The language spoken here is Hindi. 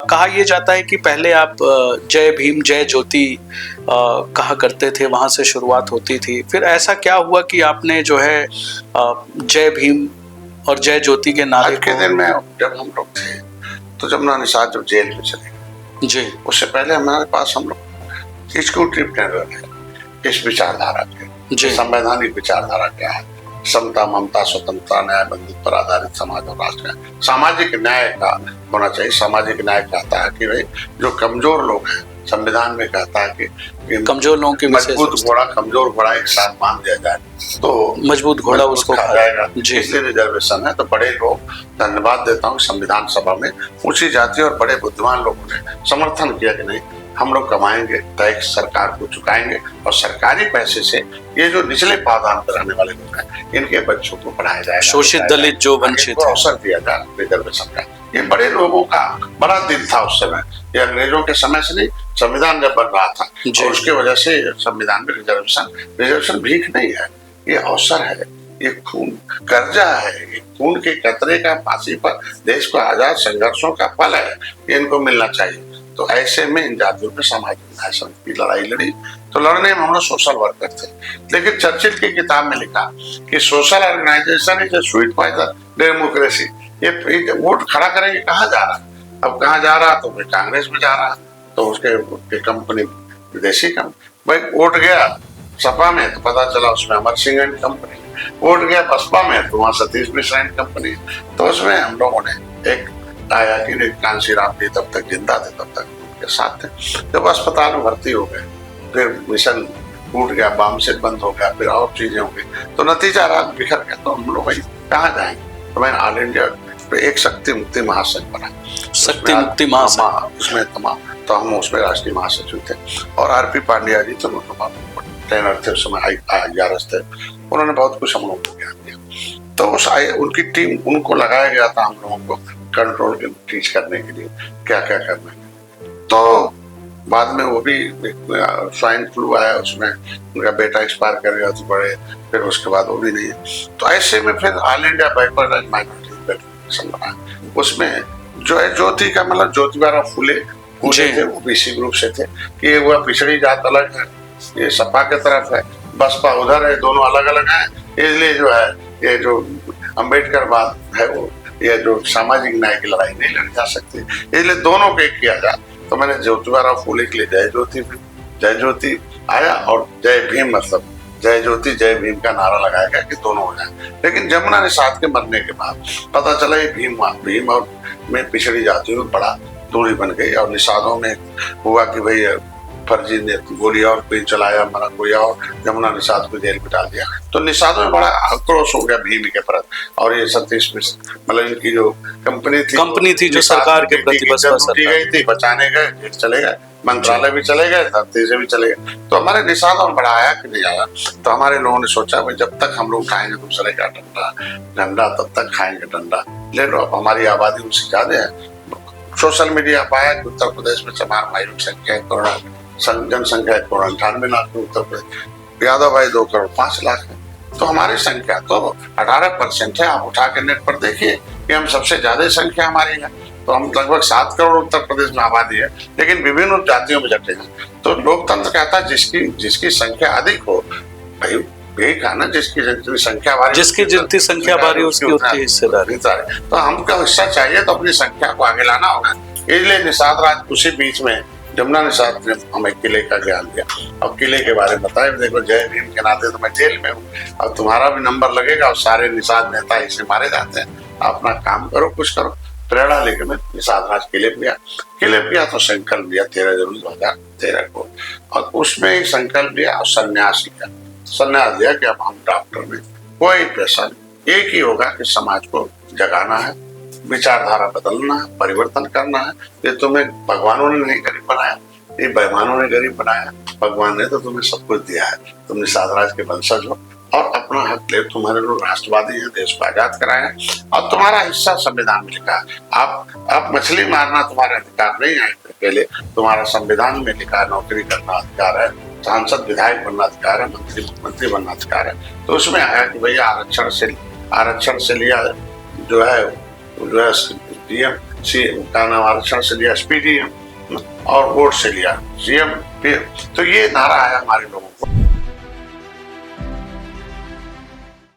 कहा यह जाता है कि पहले आप जय भीम जय ज्योति कहा करते थे, वहां से शुरुआत होती थी। फिर ऐसा क्या हुआ कि आपने जो है जय भीम और जय ज्योति के नारे आज के दिन में जब हम लोग थे तो जमुना निषाद जब जेल में चले गए जी, उससे पहले हमारे पास हम लोग इसको ट्रिप कर रहे थे इस विचारधारा के, संवैधानिक विचारधारा क्या है, समता ममता स्वतंत्रता न्याय बंधुत्व पर आधारित समाज और राष्ट्र, सामाजिक न्याय का होना चाहिए। सामाजिक न्याय कहता है कि भाई जो कमजोर लोग हैं, संविधान में कहता है कि कमजोर लोगों की मजबूत घोड़ा कमजोर घोड़ा एक साथ बांध दिया जाए तो मजबूत घोड़ा उसको खा जाएगा, इसलिए रिजर्वेशन है। तो बड़े लोग, धन्यवाद देता हूँ संविधान सभा में ऊंची जाति और बड़े बुद्धिमान लोगों ने समर्थन किया कि नहीं हम लोग कमाएंगे, टैक्स सरकार को चुकाएंगे और सरकारी पैसे से ये जो निचले पावदान पर रहने वाले लोग हैं इनके बच्चों को पढ़ाया जाएगा, शोषित दलित जो वंचित अवसर दिया जाए रिजर्वेशन का। ये बड़े लोगों का बड़ा दिल था उस समय, ये अंग्रेजों के समय से नहीं, संविधान जब बन रहा था और उसके वजह से संविधान में रिजर्वेशन भीख नहीं है, ये अवसर है, ये खून कर्जा है, ये खून के कतरे का फांसी पर देश को आजाद संघर्षों का फल है, ये इनको मिलना चाहिए। तो ऐसे में इन जातियों पे सामाजिक न्याय की लड़ाई लड़ी। तो लड़ने में हम लोग सोशल वर्कर थे, लेकिन चर्चिल की किताब में लिखा कि social organisation is a sweet by the democracy. ये वोट खड़ा करेंगे कहाँ जा रहा, अब कहाँ जा रहा, तो कांग्रेस में जा रहा, तो उसके कंपनी विदेशी कंपनी। भाई वोट गया सपा में तो पता चला उसमें Amar Singh and company, vote गया बसपा में तो वहाँ सतीश मिश्रा एंड कंपनी। तो उसमें हम लोगों ने एक आया कि कांशी राम जी तब तक जिंदा थे तब तक उनके साथ थे, जब अस्पताल में भर्ती हो गए फिर मिशन टूट गया, बम से बंद हो गया, फिर और चीजें हो गई, तो नतीजा रात बिखर गया। तो हम लोग भाई कहाँ जाएंगे, तो मैंने ऑल इंडिया एक शक्ति मुक्ति महासंघ बना, शक्ति मुक्ति महासंघ, उसमें तमाम, तो हम उसमें राष्ट्रीय महासचिव थे और आरपी पांड्या जी थे, ट्रेनर थे उस समय, IRS थे, उन्होंने बहुत कुछ हम लोगों को ज्ञान दिया। तो उस उनकी टीम, उनको लगाया गया था हम लोगों को कंट्रोल टीच करने के लिए क्या क्या करना है। तो बाद में वो भी स्वाइन फ्लू आया, उसमें उनका बेटा एक्सपायर कर गया तो बड़े, फिर उसके बाद वो भी नहीं है। तो ऐसे में फिर all India backward and minority federation बना, उसमें जो है ज्योति का मतलब ज्योतिबा फूले थे, वो BC ग्रुप से थे कि ये हुआ पिछड़ी जात अलग है, ये सपा के तरफ है, बसपा उधर है, दोनों अलग अलग हैं, इसलिए जो है ये जो अम्बेडकर बात है वो ये जो सामाजिक न्याय की लड़ाई नहीं लड़ी जा सकती, इसलिए दोनों को एक किया जाए। तो मैंने ज्योतिबा फूले के लिए जय ज्योति आया और जय भीम मतलब जय ज्योति जय भीम का नारा लगाया गया कि दोनों हो जाए। लेकिन जमुना निषाद के मरने के बाद पता चला ये भीम और में पिछड़ी जातियों में बड़ा दूरी बन गई और निषादों में हुआ कि भाई फर्जी ने गोली और कोई चलाया, मरा कोई और, जमुना निषाद को जेल में डाल दिया। तो निषादों में बड़ा आक्रोश हो गया भीम के प्रति, और ये सतीश मिश्र मतलब इनकी जो कंपनी थी जो सरकार के प्रति गई थी, बचाने गए, चले गए, मंत्रालय भी चले गए, धरती से भी चले गए। तो हमारे निषादों में बड़ा आया कि नहीं आया। तो हमारे लोगों ने सोचा भाई जब तक हम लोग खाएंगे दूसरे का डंडा तब तक खाएंगे डंडा, ले लो। अब हमारी आबादी उनसे ज्यादा है, सोशल मीडिया पाया कि उत्तर प्रदेश में चमार भाई संख्या जनसंख्या 1,98 लाख में, उत्तर प्रदेश यादव भाई 2,05 लाख है। तो हमारी संख्या तो 18% है। आप उठा के नेट पर देखिए कि हम सबसे ज्यादा संख्या हमारी है। तो हम लगभग 7 करोड़ उत्तर प्रदेश में आबादी है, लेकिन विभिन्न जातियों में बटे हैं। तो लोकतंत्र कहता है जिसकी संख्या अधिक हो, भाई यही कहा ना, जिसकी संख्या भारी उसकी उतनी हिस्सेदारी। तो हमको हिस्सा चाहिए तो अपनी संख्या को आगे लाना होगा। इसलिए निषाद राज उसी बीच में जमुना निषाद ने हमें किले का ज्ञान दिया और किले के बारे में बताया। देखो जय भीम के नाते तो मैं जेल में हूँ, अब तुम्हारा भी नंबर लगेगा और सारे निषाद नेता इसे मारे जाते हैं, अपना काम करो, कुछ करो। प्रेरणा लेकर मैं निषाद राज किले किया तो संकल्प लिया 13 जनवरी 2013 को, और उसमें एक संकल्प लिया और संन्यास लिया कि अब हम डॉक्टर में कोई पेशा एक ही होगा कि समाज को जगाना है, विचारधारा बदलना है, परिवर्तन करना है। ये तुम्हें भगवानों ने नहीं गरीब बनाया, ये बेईमानों ने गरीब बनाया, भगवान ने तो तुम्हें सब कुछ दिया है। तुम निषाद राज के वंशज हो और अपना हक ले, तुम्हारे लोग राष्ट्रवादी हैं, देश को आजाद कराए हैं और तुम्हारा हिस्सा संविधान में लिखा है। आप मछली मारना तुम्हारा अधिकार नहीं है, पहले तुम्हारा संविधान में लिखा है, नौकरी करना अधिकार है, सांसद विधायक बनना अधिकार है, मंत्री मुख्यमंत्री बनना अधिकार है। तो उसमें आया कि भैया आरक्षण से लिया जो है क्या नाम, आरक्षण से लिया SPD और वोट से लिया CM। तो ये नारा आया हमारे लोगों को।